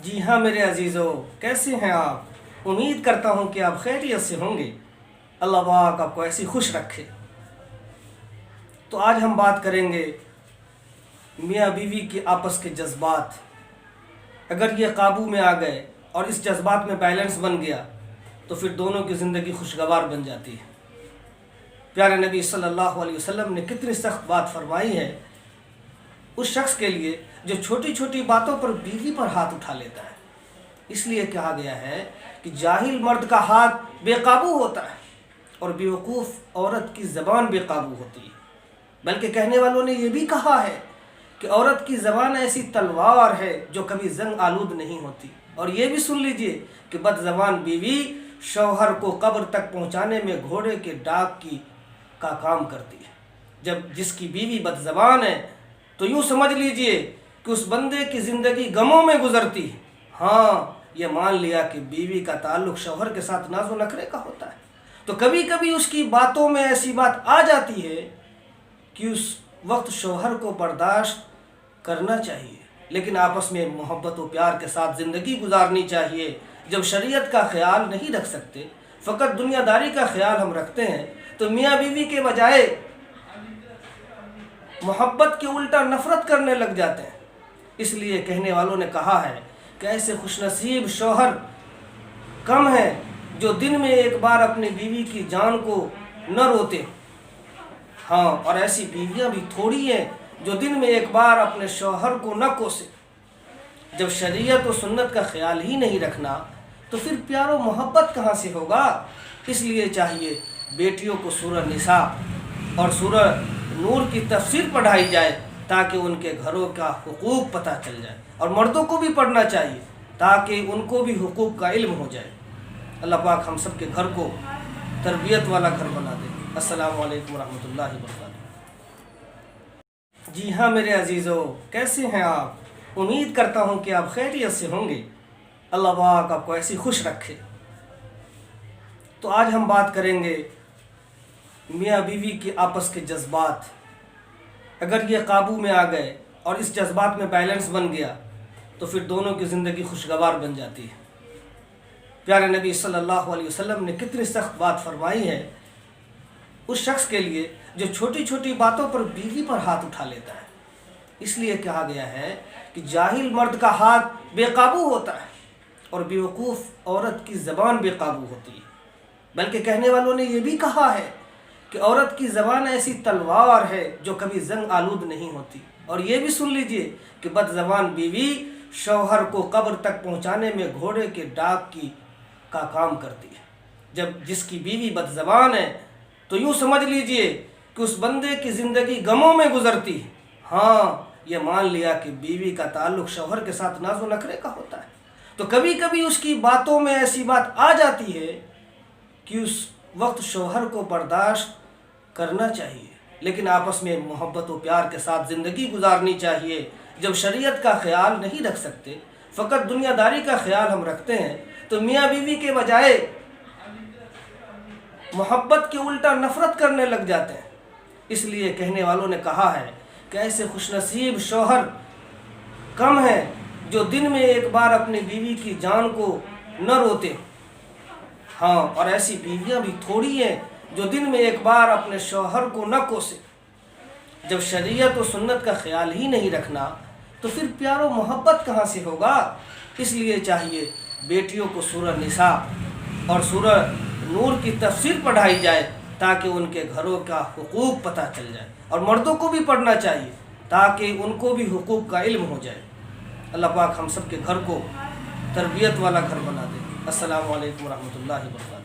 جی ہاں میرے عزیزو، کیسے ہیں آپ؟ امید کرتا ہوں کہ آپ خیریت سے ہوں گے۔ اللہ پاک آپ کو ایسی خوش رکھے۔ تو آج ہم بات کریں گے میاں بیوی کے آپس کے جذبات۔ اگر یہ قابو میں آ گئے اور اس جذبات میں بیلنس بن گیا تو پھر دونوں کی زندگی خوشگوار بن جاتی ہے۔ پیارے نبی صلی اللہ علیہ وسلم نے کتنی سخت بات فرمائی ہے اس شخص کے لیے جو چھوٹی چھوٹی باتوں پر بیوی پر ہاتھ اٹھا لیتا ہے۔ اس لیے کہا گیا ہے کہ جاہل مرد کا ہاتھ بے قابو ہوتا ہے اور بیوقوف عورت کی زبان بے قابو ہوتی ہے۔ بلکہ کہنے والوں نے یہ بھی کہا ہے کہ عورت کی زبان ایسی تلوار ہے جو کبھی زنگ آلود نہیں ہوتی۔ اور یہ بھی سن لیجئے کہ بد زبان بیوی شوہر کو قبر تک پہنچانے میں گھوڑے کے ڈاک کا کام کرتی ہے۔ جب جس کی بیوی بد زبان ہے تو یوں سمجھ لیجئے کہ اس بندے کی زندگی غموں میں گزرتی ہے۔ ہاں، یہ مان لیا کہ بیوی کا تعلق شوہر کے ساتھ ناز و نخرے کا ہوتا ہے تو کبھی کبھی اس کی باتوں میں ایسی بات آ جاتی ہے کہ اس وقت شوہر کو برداشت کرنا چاہیے، لیکن آپس میں محبت و پیار کے ساتھ زندگی گزارنی چاہیے۔ جب شریعت کا خیال نہیں رکھ سکتے، فقط دنیا داری کا خیال ہم رکھتے ہیں تو میاں بیوی کے بجائے محبت کے الٹا نفرت کرنے لگ جاتے ہیں۔ اس لیے کہنے والوں نے کہا ہے کہ ایسے خوش نصیب شوہر کم ہیں جو دن میں ایک بار اپنی بیوی کی جان کو نہ روتے۔ ہاں، اور ایسی بیویاں بھی تھوڑی ہیں جو دن میں ایک بار اپنے شوہر کو نہ کوسے۔ جب شریعت و سنت کا خیال ہی نہیں رکھنا تو پھر پیار و محبت کہاں سے ہوگا؟ اس لیے چاہیے بیٹیوں کو سورہ نساء اور سورہ نور کی تفسیر پڑھائی جائے تاکہ ان کے گھروں کا حقوق پتہ چل جائے، اور مردوں کو بھی پڑھنا چاہیے تاکہ ان کو بھی حقوق کا علم ہو جائے۔ اللہ پاک ہم سب کے گھر کو تربیت والا گھر بنا دے۔ السلام علیکم ورحمۃ اللہ وبرکاتہ۔ جی ہاں میرے عزیزو، کیسے ہیں آپ؟ امید کرتا ہوں کہ آپ خیریت سے ہوں گے۔ اللہ پاک آپ کو ایسی خوش رکھے۔ تو آج ہم بات کریں گے میاں بیوی کے آپس کے جذبات۔ اگر یہ قابو میں آ گئے اور اس جذبات میں بیلنس بن گیا تو پھر دونوں کی زندگی خوشگوار بن جاتی ہے۔ پیارے نبی صلی اللہ علیہ وسلم نے کتنی سخت بات فرمائی ہے اس شخص کے لیے جو چھوٹی چھوٹی باتوں پر بیوی پر ہاتھ اٹھا لیتا ہے۔ اس لیے کہا گیا ہے کہ جاہل مرد کا ہاتھ بے قابو ہوتا ہے اور بیوقوف عورت کی زبان بے قابو ہوتی ہے۔ بلکہ کہنے والوں نے یہ بھی کہا ہے کہ عورت کی زبان ایسی تلوار ہے جو کبھی زنگ آلود نہیں ہوتی۔ اور یہ بھی سن لیجئے کہ بد زبان بیوی شوہر کو قبر تک پہنچانے میں گھوڑے کے ڈاک کا کام کرتی ہے۔ جب جس کی بیوی بد زبان ہے تو یوں سمجھ لیجئے کہ اس بندے کی زندگی غموں میں گزرتی ہے۔ ہاں، یہ مان لیا کہ بیوی کا تعلق شوہر کے ساتھ ناز و نخرے کا ہوتا ہے تو کبھی کبھی اس کی باتوں میں ایسی بات آ جاتی ہے کہ اس وقت شوہر کو برداشت کرنا چاہیے، لیکن آپس میں محبت و پیار کے ساتھ زندگی گزارنی چاہیے۔ جب شریعت کا خیال نہیں رکھ سکتے، فقط دنیا داری کا خیال ہم رکھتے ہیں تو میاں بیوی کے بجائے محبت کے الٹا نفرت کرنے لگ جاتے ہیں۔ اس لیے کہنے والوں نے کہا ہے کہ ایسے خوش نصیب شوہر کم ہیں جو دن میں ایک بار اپنی بیوی کی جان کو نہ روتے۔ ہاں، اور ایسی بیویاں بھی تھوڑی ہیں جو دن میں ایک بار اپنے شوہر کو نہ کوسے۔ جب شریعت و سنت کا خیال ہی نہیں رکھنا تو پھر پیار و محبت کہاں سے ہوگا؟ اس لیے چاہیے بیٹیوں کو سورہ نساء اور سورہ نور کی تفسیر پڑھائی جائے تاکہ ان کے گھروں کا حقوق پتہ چل جائے، اور مردوں کو بھی پڑھنا چاہیے تاکہ ان کو بھی حقوق کا علم ہو جائے۔ اللہ پاک ہم سب کے گھر کو تربیت والا گھر بنا دے۔ السلام علیکم ورحمۃ اللہ وبرکاتہ۔